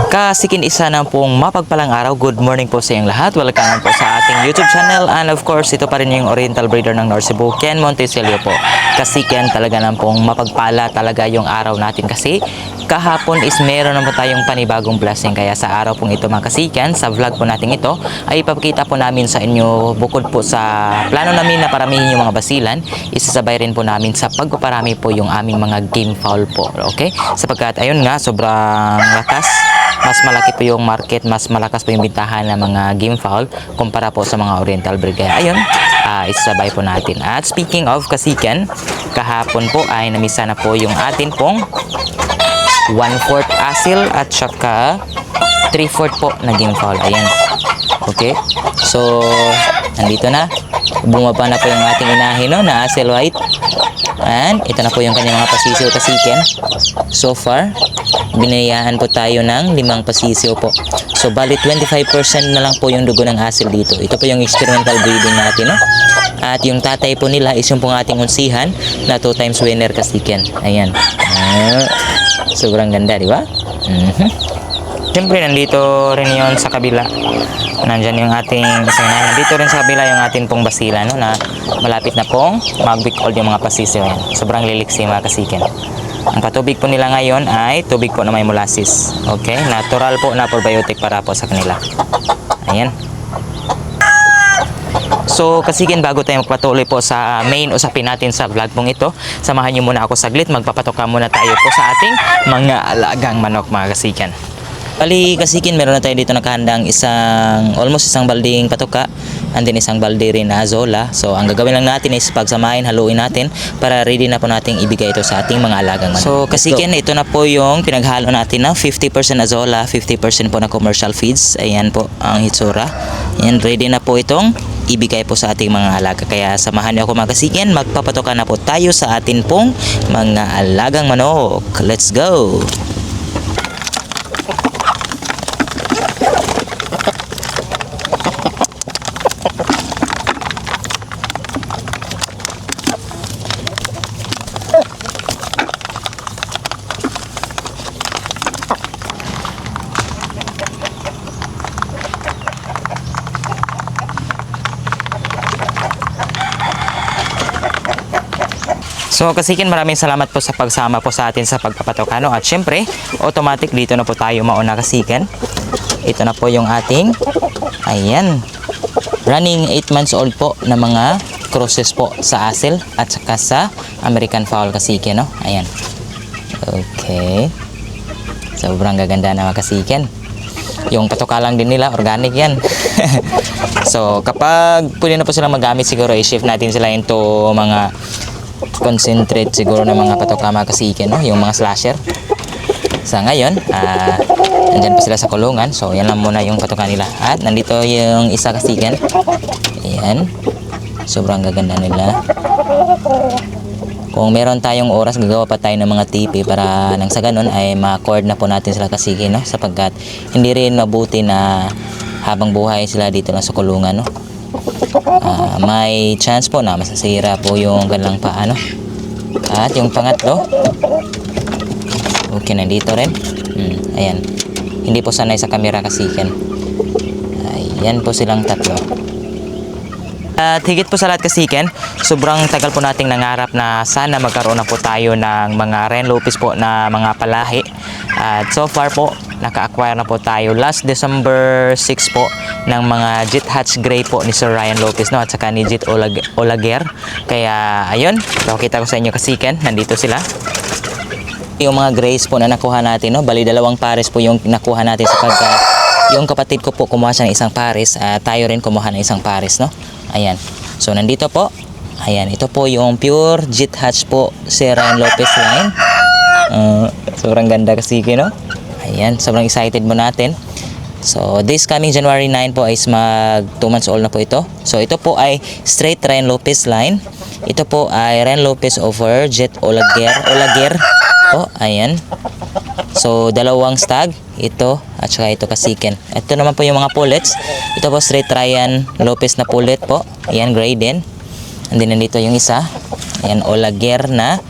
Kasikin isa na pong mapagpalang araw. Good morning po sa inyong lahat. Welcome po sa ating YouTube channel. And of course, ito pa rin yung Oriental Breeder ng North Cebu, Ken Montesilio po. Kasikin talaga na pong mapagpala talaga yung araw natin kasi kahapon is meron na po tayong panibagong blessing. Kaya sa araw pong ito mga kasikan, sa vlog po natin ito, ay ipapakita po namin sa inyo bukod po sa plano namin na paramihin yung mga basilan, isasabay rin po namin sa pagpaparami po yung aming mga game fowl po. Okay? Sapagkat ayun nga, sobrang lakas. Mas malaki po yung market, mas malakas po yung bintahan ng mga game fowl kumpara po sa mga Oriental Breed. Kaya ayun, isasabay po natin. At speaking of kasikan, kahapon po ay namisa na po yung atin pong 1/4 asil at saka 3/4 po na game fowl. Ayan. Okay. So, nandito na. Bumaba na po yung ating inahin, no, na asil white. And ito na po yung kanyang mga pasisiw kasiken. So far, binayaan po tayo ng 5 pasisiw po. So, bali 25% na lang po yung dugo ng asil dito. Ito po yung experimental breeding natin, no? At yung tatay po nila is yung pong ating unsihan na 2 times winner kasiken. Ayan. Sobrang ganda, di ba? Siyempre, nandito rin yon sa kabila. Nandyan yung ating isinahin. Nandito rin sa kabila yung ating pong basila, no, na malapit na pong mag-week old yung mga pasisiw. Sobrang liliksi mga kasiken. Ang patubig po nila ngayon ay tubig po na may molasses. Okay? Natural po na probiotic para po sa kanila. Ayan. So, kasikin, bago tayo magpatuloy po sa main usapin natin sa vlog pong ito, samahan nyo muna ako saglit. Magpapatoka muna tayo po sa ating mga alagang manok mga kasiken. Bali kasikin, meron na tayo dito nakahandang almost isang balding patoka, and then isang balde rin na azola. So ang gagawin lang natin is pagsamahin, haluin natin para ready na po nating ibigay ito sa ating mga alagang manok. So kasikin, ito na po yung pinaghalo natin na 50% azola, 50% po na commercial feeds. Ayan po ang hitsura. Ayan, ready na po itong ibigay po sa ating mga alaga. Kaya samahan niyo ako mga kasikin, magpapatoka na po tayo sa atin pong mga alagang manok. Let's go! So kasikin, maraming salamat po sa pagsama po sa atin sa pagpapatoka, no? At syempre, automatic dito na po tayo mauna kasikin. Ito na po yung ating, ayan, running 8 months old po na mga crosses po sa asil at saka sa American fowl kasikin, no? Ayan. Okay. Sobrang gaganda na mga kasikin. Yung patoka lang din nila, organic yan. So kapag pwede na po silang magamit, siguro i-shift natin sila into mga concentrate siguro ng mga patoka mga kasiken, no? Yung mga slasher. Sa ngayon, nandyan pa sila sa kulungan. So yan lang muna yung patoka nila. At nandito yung isa kasiken. Ayan. Sobrang gaganda nila. Kung meron tayong oras, gagawa pa tayo ng mga tipi para nang sa ganun ay ma-cord na po natin sila kasiken, no? Sapagkat hindi rin mabuti na habang buhay sila dito lang sa kulungan, no? May chance po na masasira po yung kanilang paa, no? At yung pangatlo, okay, nandito rin. Ayan, hindi po sanay sa camera kasiken. Ayan po silang tatlo. At higit po sa lahat kasiken, sobrang tagal po nating nangarap na sana magkaroon na po tayo ng mga Ren Lopez po na mga palahi. At so far po, naka-acquire na po tayo last December 6 po ng mga Jet Hatch Gray po ni Sir Ryan Lopez, no? At saka ni Jet Olaguer. Kaya ayun, pakita ko sa inyo kasiken, nandito sila. Yung mga grays po na nakuha natin, no? Bali 2 pares po yung nakuha natin sapagkat yung kapatid ko po kumuha siya ng isang pares, tayo rin kumuha ng isang pares, no? Ayan. So nandito po. Ayan, ito po yung pure Jet Hatch po Sir Ryan Lopez line. Sobrang ganda kasiken, no? Ayan, sobrang excited mo natin. So this coming January 9 po is mag 2 months old na po ito. So ito po ay straight Ryan Lopez line. Ito po ay Ryan Lopez over Jet Olaguer po. Ayan. So 2 stag, ito at saka ito kasiken. Ito naman po yung mga pullets. Ito po straight Ryan Lopez na pullet po. Ayan, gray din. And then nandito yung isa. Ayan, Olaguer na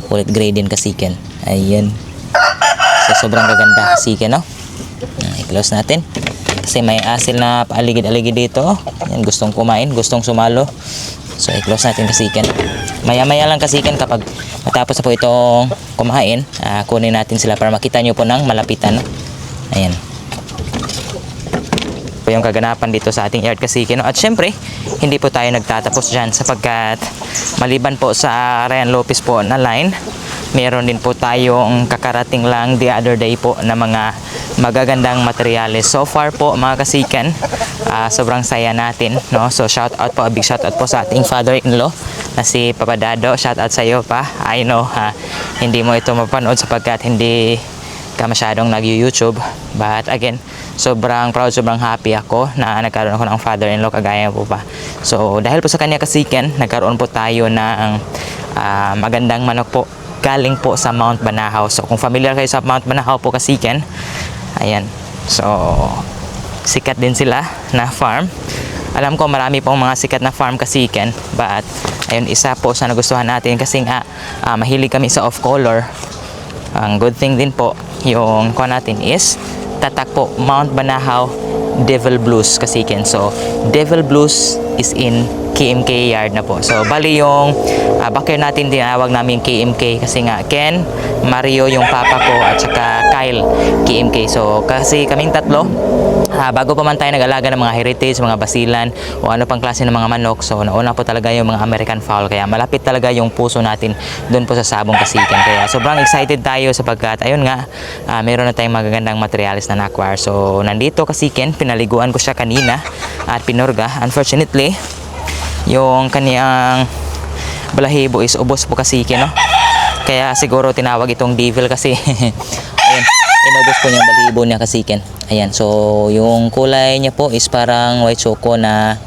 pullet gray din kasiken. Ayan. So sobrang gaganda kasiken, no? I-close natin. Kasi may asil na paaligid-aligid dito. Yan, gustong kumain, gustong sumalo. So, i-close natin kasiken. Maya-maya lang kasiken kapag matapos na po itong kumain, kunin natin sila para makita nyo po ng malapitan. No? Ayan. Po yung kaganapan dito sa ating yard kasiken. No? At syempre, hindi po tayo nagtatapos dyan sapagkat maliban po sa Ryan Lopez po na line, meron din po tayong kakarating lang the other day po na mga magagandang materyales. So far po mga kasiken, sobrang saya natin, no? So shout out po, a big shout out po sa ating father-in-law na si Papa Dado. Shout out sa iyo pa. I know hindi mo ito mapanood sapagkat hindi ka masyadong nag-YouTube, but again, sobrang proud, sobrang happy ako na nagkaroon ako ng father-in-law kagaya po pa. So dahil po sa kanya kasiken, nagkaroon po tayo ng magandang manok po galing po sa Mount Banahaw. So kung familiar kayo sa Mount Banahaw po kasiken, ayan, so sikat din sila na farm. Alam ko marami pong mga sikat na farm kasiken, but ayun, isa po sa nagustuhan natin kasi nga mahilig kami sa off color. Ang good thing din po yung kuha natin is tatak po Mount Banahaw Devil Blues kasiken. So Devil Blues is in KMK yard na po. So bali yung backyard natin tinawag namin KMK kasi nga Ken, Mario yung papa ko at saka Kyle KMK. So kasi kaming tatlo, bago pa man tayo nag-alaga ng mga heritage, mga basilan o ano pang klase ng mga manok, so nauna po talaga yung mga American fowl, kaya malapit talaga yung puso natin doon po sa Sabong Kasiken. Kaya sobrang excited tayo sapagkat ayun nga, meron na tayong magagandang materials na na-acquire. So nandito kasiken, pinaliguan ko siya kanina at pinurga. Unfortunately, yung kaniyang balahibo is ubos po kasiken, no? Kaya siguro tinawag itong devil kasi ayun, inubos po yung balahibo niya kasiken. Ayan, so yung kulay niya po is parang white choco na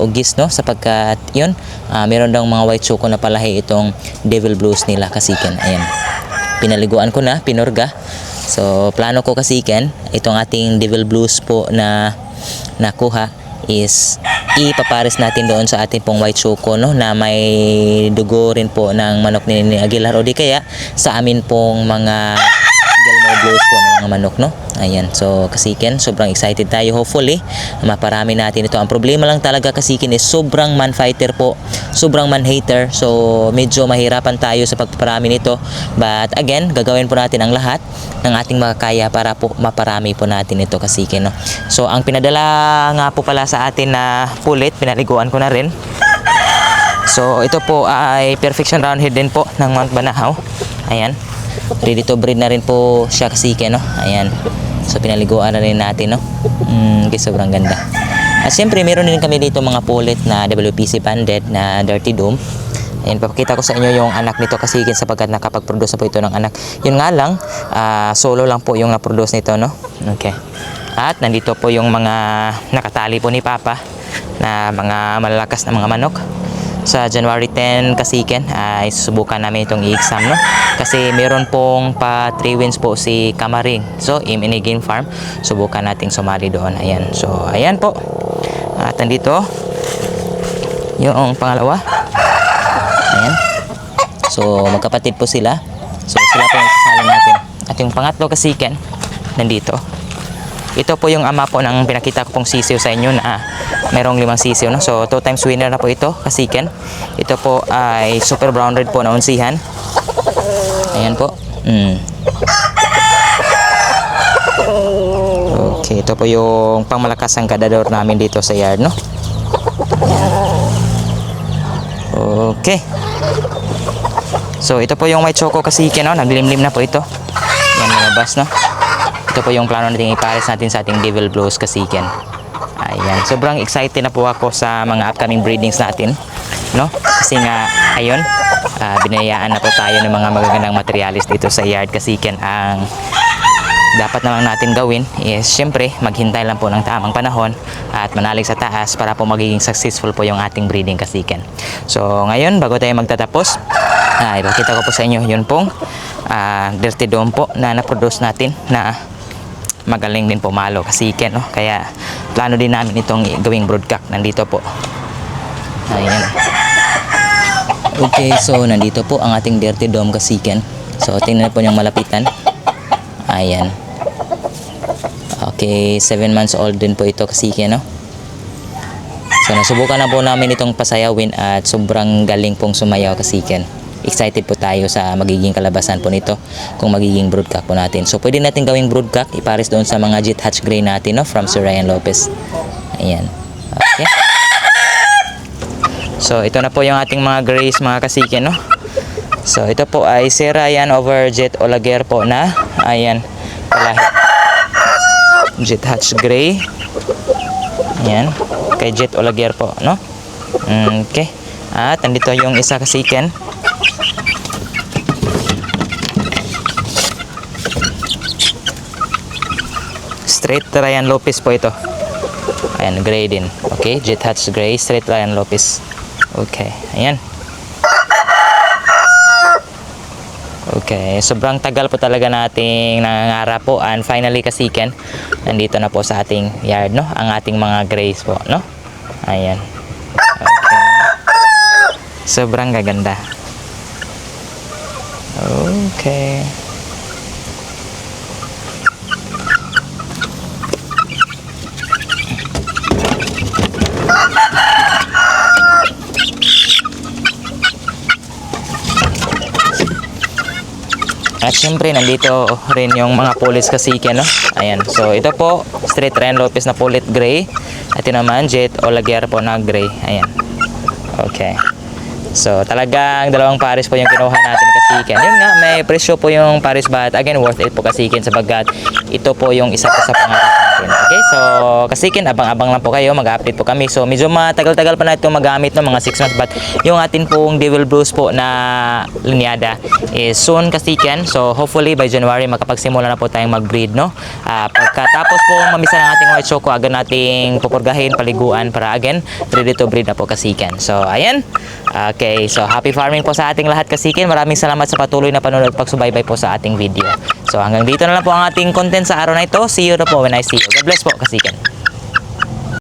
ugis, no? Sapagkat yun, meron daw mga white choco na palahi itong Devil Blues nila kasiken. Ayan, pinaliguan ko na, pinurga. So plano ko kasiken, itong ating Devil Blues po na nakuha is ipapares natin doon sa ating pong white choco, no, na may dugo rin po ng manok ni Aguilar o di kaya sa amin pong mga Gilmore Blues po ng mga manok, no. Ayan, so kasiken, sobrang excited tayo. Hopefully maparami natin ito. Ang problema lang talaga kasiken is sobrang man fighter po, sobrang man hater, so medyo mahirapan tayo sa pagpaparami nito, but again, gagawin po natin ang lahat ng ating makakaya para po maparami po natin ito kasiken, no. So ang pinadala nga po pala sa atin na pulit, pinaliguan ko na rin. So ito po ay perfection roundhead din po ng Mount Banahaw. Ayan, ready to breed na rin po siya kasiken, no. Ayan, so pinaliguan na rin natin, no. Okay, sobrang ganda. At siyempre meron din kami dito mga pulit na WPC banded na Dirty Dome. Ayan, papakita ko sa inyo yung anak nito kasiken sapagkat nakapag-produce na po ito ng anak. Yun nga lang, solo lang po yung na-produce nito, no. Okay. At nandito po yung mga nakatali po ni Papa na mga malalakas na mga manok. Sa January 10 kasiken ay susubukan namin itong i-exam, no? Kasi meron pong pa 3 wins po si Kamaring. So Iminigin Farm, subukan nating sumali doon. Ayan, so ayan po. At nandito yung pangalawa. Ayan, so magkapatid po sila. So sila po yung sasali natin. At yung pangatlo kasiken nandito. Ito po yung ama po ng pinakita ko pong sisiw sa inyo na merong 5 sisiw, no? So 2 times winner na po ito kasiken. Ito po ay super brown red po na unsihan. Ayan po. Okay, ito po yung pangmalakas ang kadador namin dito sa yard, no? Okay. So ito po yung white choco kasiken, no? Naglimlim na po ito. Yan, lumabas, no? Ito po yung plano natin ipares natin sa ating Devil Blues kasiken. Ayan, sobrang excited na po ako sa mga upcoming breedings natin, no? Kasi nga, ayun, binayaan na po tayo ng mga magagandang materialis dito sa yard kasiken. Ang dapat na lang natin gawin is syempre maghintay lang po ng tamang panahon at manalig sa taas para po magiging successful po yung ating breeding kasiken. So ngayon, bago tayo magtatapos, ipakita ko po sa inyo yun pong Dirty Dome po na na-produce natin na magaling din pumalo kasiken, no? Kaya plano din namin itong gawing broodcock. Nandito po. Ayan. Okay, so nandito po ang ating Dirty Dome kasiken. So tingnan po yung malapitan. Ayan. Okay, 7 months old din po ito kasiki, no? So nasubukan na po namin itong pasayawin at sobrang galing pong sumayaw kasiken. Excited po tayo sa magiging kalabasan po nito kung magiging broodcock po natin. So pwede natin gawing broodcock, ipares doon sa mga Jet Hatch Gray natin, no, from Sir Ryan Lopez. Ayan. Okay. So ito na po yung ating mga grays mga kasiken, no. So ito po ay Sir Ryan over Jet Olaguer po na, ayan, palahi. Jet Hatch Gray. Ayan, kay Jet Olaguer po, no. Okay. At nandito yung isa kasiken. Straight Ryan Lopez po ito. Ayan, gray din. Okay, Jet Hatch Gray, straight Ryan Lopez. Okay, ayan. Okay, sobrang tagal po talaga nating nangangarap po, and finally kasiken, nandito na po sa ating yard, no, ang ating mga grays po, no. Ayan. Okay. Sobrang gaganda. Okay. At syempre nandito rin yung mga pulis kasiken, no. Ayan. So ito po straight Ryan Lopez na pulit gray. At yun naman Jet Olaguer po na gray. Ayan. Okay. So talagang dalawang pares po yung kinuha natin kasiken. Yun nga, may presyo po yung pares, but again worth it po kasiken sabagat ito po yung isa po sa pangarap natin. Okay, so kasiken, abang-abang lang po kayo, mag-update po kami. So medyo matagal-tagal pa na itong magamit, no, mga 6 months, but yung atin pong Devil Blues po na linyada is soon kasiken. So hopefully by January makapagsimula na po tayong mag-breed, no. Pagkatapos po mamisa ng ating white choco, agad nating pupurgahin, paliguan para again ready to breed na po kasiken. So ayan. Okay, so happy farming po sa ating lahat kasiken. Maraming salamat sa patuloy na panonood at pagsubaybay po sa ating video. So hanggang dito na lang po ang ating content sa araw na ito. See you na po when I see you. God bless po kasiken.